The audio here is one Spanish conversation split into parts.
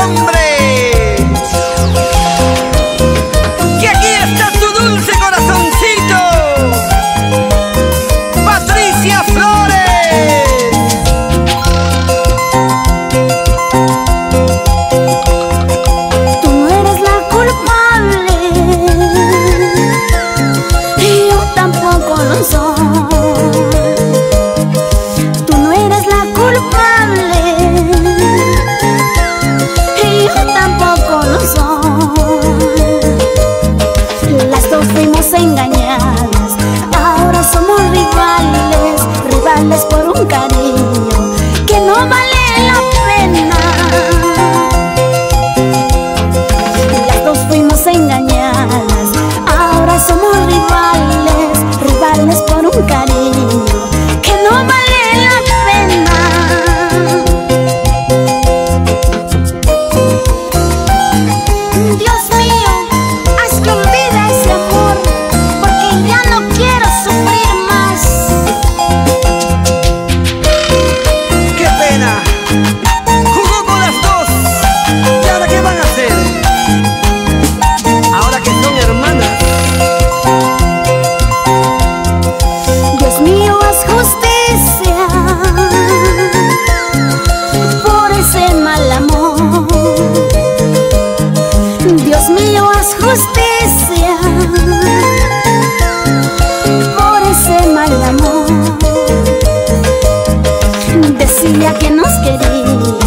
hombre. Que aquí está tu dulce corazoncito, Patricia Flores. Tú no eres la culpable y yo tampoco lo soy. Tú no eres la culpable y yo tampoco lo soy. Las dos fuimos engañadas, ahora somos rivales, rivales por un cariño que no vale la pena. Las dos fuimos engañadas, ahora somos rivales, rivales por un cariño que no vale la pena. Dios mío, haz que olvide ese amor, porque ya no quiero sufrir más. ¡Qué pena! Jugó con las dos. ¿Y ahora qué van a hacer? Ahora que son hermanas. Dios mío, haz justicia por ese mal amor. Dios mío, haz justicia por ese mal amor. Decía que nos quería,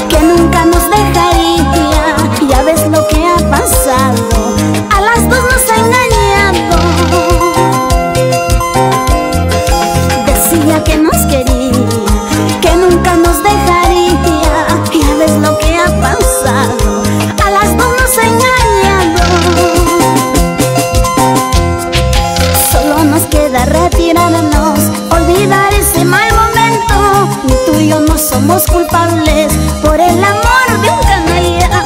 que nunca nos dejaría. Ya ves lo que ha pasado, a las dos nos ha engañado. Decía que nos quería, que nunca nos dejaría. Ya ves lo que ha pasado, a las dos nos ha engañado. Solo nos queda retirarnos, olvidar ese mal momento. Ni tú y yo no somos culpables por el amor de un canalla.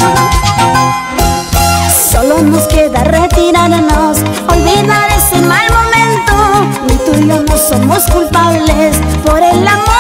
Solo nos queda retirarnos, olvidar ese mal momento. Ni tú y yo no somos culpables por el amor